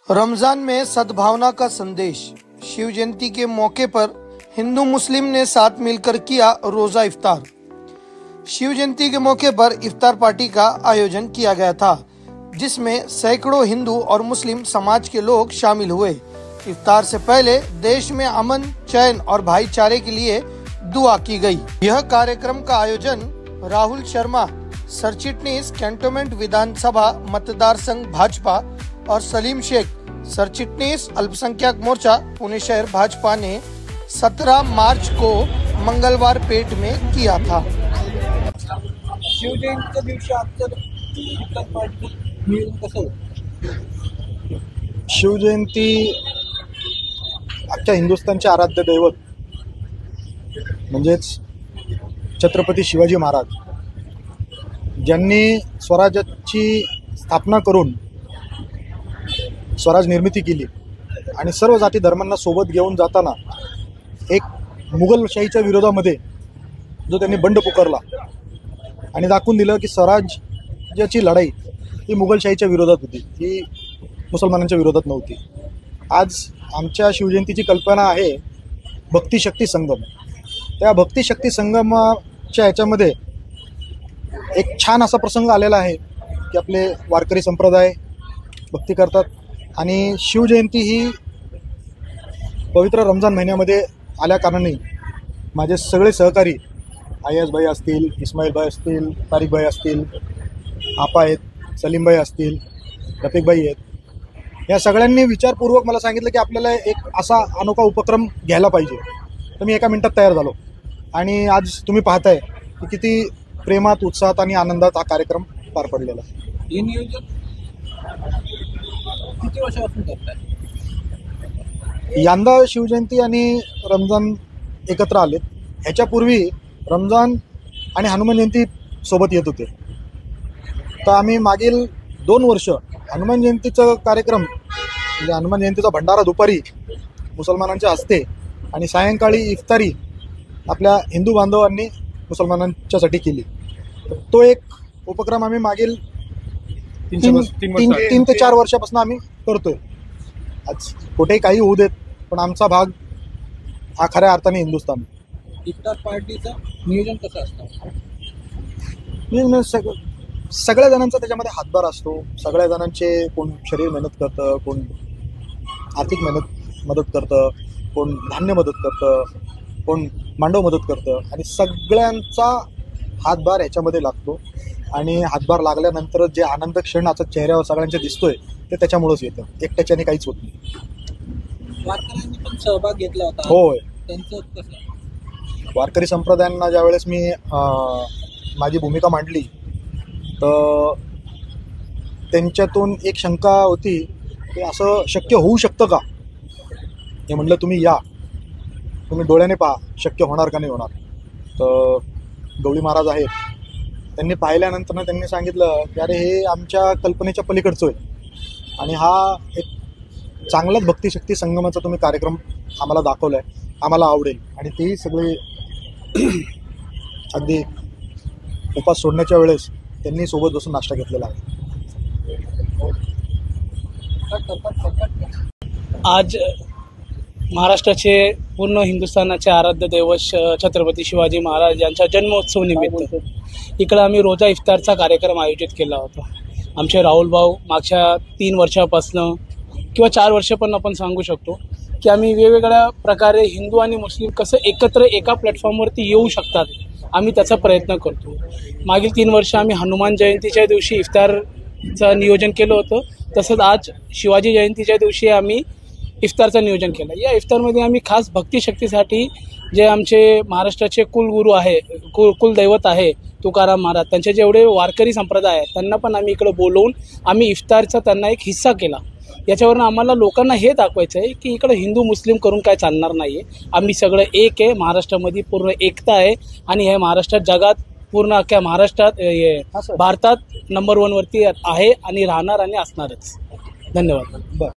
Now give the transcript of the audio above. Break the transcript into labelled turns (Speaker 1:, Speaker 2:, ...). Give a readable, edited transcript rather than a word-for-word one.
Speaker 1: रमजान में सद्भावना का संदेश। शिव जयंती के मौके पर हिंदू मुस्लिम ने साथ मिलकर किया रोजा इफ्तार। शिव जयंती के मौके पर इफ्तार पार्टी का आयोजन किया गया था, जिसमें सैकड़ों हिंदू और मुस्लिम समाज के लोग शामिल हुए। इफ्तार से पहले देश में अमन, चैन और भाईचारे के लिए दुआ की गई। यह कार्यक्रम का आयोजन राहुल शर्मा, सरचिटनीस कैंटोनमेंट विधानसभा मतदार संघ भाजपा और सलीम शेख, सरचिटनीस अल्पसंख्यक मोर्चा पुणे शहर भाजपा ने 17 मार्च को मंगलवार पेट में किया था।
Speaker 2: शिव जयंतीच्या दिवशी आजचं इफ्तार पार्टी नियोजन कसं होतं?
Speaker 3: शिवजयंती अख्ख्या हिंदुस्थानचे आराध्य दैवत म्हणजेच छत्रपती शिवाजी महाराज ज्यांनी स्वराज्याची स्थापना करून स्वराज निर्मिती केली आणि सर्व जाती धर्मांना सोबत घेऊन जाताना एक मुघलशाहीच्या विरोधामध्ये जो त्यांनी बंड पुकारला आणि दाखवून दिलं की स्वराज्याची लढाई ही मुघलशाहीच्या विरोधात होती, ही मुसलमानांच्या विरोधात नव्हती। आज आमच्या शिवजयंतीची कल्पना आहे भक्तिशक्ती संगम। त्या भक्तिशक्ती संगमाच्या ह्याच्यामध्ये एक छान असा प्रसंग आलेला आहे की आपले वारकरी संप्रदाय भक्ती करतात आणि शिवजयंती ही पवित्र रमजान महिन्यामध्ये आल्या कारणाने माझे सगळे सहकारी आयाज भाई असतील, इस्माईल भाई असतील, तारिक भाई असतील, आपा आहेत, सलीम भाई असतील, रफिक भाई आहेत, या सगळ्यांनी विचारपूर्वक मला सांगितलं की आपल्याला एक असा अनोखा उपक्रम घ्यायला पाहिजे। तर मी एका मिनिटात तयार झालो आणि आज तुम्ही पाहताय की किती प्रेमात, उत्साहात आणि आनंदात हा कार्यक्रम पार पडलेला आहे।
Speaker 2: हे नियोजन किती वर्षापासून करताय?
Speaker 3: यंदा शिवजयंती आणि रमजान एकत्र आलेत। ह्याच्यापूर्वी रमजान आणि हनुमान जयंती सोबत येत होते, तर आम्ही मागील 2 वर्ष हनुमान जयंतीचा कार्यक्रम म्हणजे हनुमान जयंतीचा भंडारा दुपारी मुसलमानांच्या हस्ते आणि सायंकाळी इफ्तारी आपल्या हिंदू बांधवांनी मुसलमानांच्यासाठी केली। तो एक उपक्रम आम्ही मागील 3 ते 4 वर्षापासून आम्ही करतोय। आज कुठेही काही होऊ देत, पण आमचा भाग हा खऱ्या अर्थाने हिंदुस्थान।
Speaker 2: इफ्तार पार्टीचं नियोजन कसं असतं?
Speaker 3: सगळ्या जणांचा त्याच्यामध्ये हातभार असतो। सगळ्या जणांचे कोण शरीर मेहनत करतं, कोण आर्थिक मदत करतं, कोण धान्य मदत करतं, कोण मांडव मदत करतं आणि सगळ्यांचा हातभार ह्याच्यामध्ये लागतो आणि हातभार लागल्यानंतर जे आनंद क्षण आता चेहऱ्यावर सगळ्यांच्या दिसतोय ते त्याच्यामुळेच येतं, एकट्याच्याने काहीच होत नाही।
Speaker 2: वारकऱ्यांनी पण सहभाग घेतला होता।
Speaker 3: होय,
Speaker 2: त्यांचं कसं?
Speaker 3: वारकरी संप्रदायांना ज्यावेळेस मी माझी भूमिका मांडली तर त्यांच्यातून एक शंका होती की असं शक्य होऊ शकतं का? हे म्हटलं तुम्ही या, तुम्ही डोळ्याने पहा शक्य होणार का नाही होणार। तर गवळी महाराज आहेत, त्यांनी पाहिल्यानंतर त्यांनी सांगितलं की अरे हे आमच्या कल्पनेच्या पलीकडचं आहे आणि हा एक चांगलाच भक्तिशक्ती संगमाचा तुम्ही कार्यक्रम आम्हाला दाखवला आहे, आम्हाला आवडेल। आणि तेही सगळे अगदी उपास सोडण्याच्या वेळेस त्यांनी सोबत बसून नाश्ता घेतलेला आहे।
Speaker 4: आज महाराष्ट्राचे पूर्ण हिंदुस्थानाचे आराध्य दैवत छत्रपती शिवाजी महाराज यांचा जन्मोत्सव निमित्त इकडं आम्ही रोजा इफ्तारचा कार्यक्रम आयोजित केला होता। आमचे राहुल भाऊ मागच्या 3 वर्षापासून किंवा 4 वर्ष पण आपण सांगू शकतो की आम्ही वेगवेगळ्या प्रकारे हिंदू आणि मुस्लिम कसं एकत्र एका प्लॅटफॉर्मवरती येऊ शकतात, आम्ही त्याचा प्रयत्न करतो। मागील 3 वर्ष आम्ही हनुमान जयंतीच्या दिवशी इफ्तारचं नियोजन केलं होतं, तसंच आज शिवाजी जयंतीच्या दिवशी आम्ही इफ्तारचं नियोजन केलं। या इफ्तारमध्ये आम्ही खास भक्तिशक्तीसाठी जे आमचे महाराष्ट्राचे कुलगुरू आहे, कुलदैवत आहे तुकाराम महाराज, त्यांचे जेवढे वारकरी संप्रदाय आहेत त्यांना पण आम्ही इकडं बोलवून आम्ही इफ्तारचा त्यांना एक हिस्सा केला। याच्यावरून आम्हाला लोकांना हे दाखवायचं आहे की इकडं हिंदू मुस्लिम करून काय चालणार नाही आहे, आम्ही सगळं एक आहे, महाराष्ट्रामध्ये पूर्ण एकता आहे आणि हे महाराष्ट्रात जगात पूर्ण अख्ख्या महाराष्ट्रात भारतात नंबर 1 वरती आहे आणि राहणार आणि असणारच। धन्यवाद।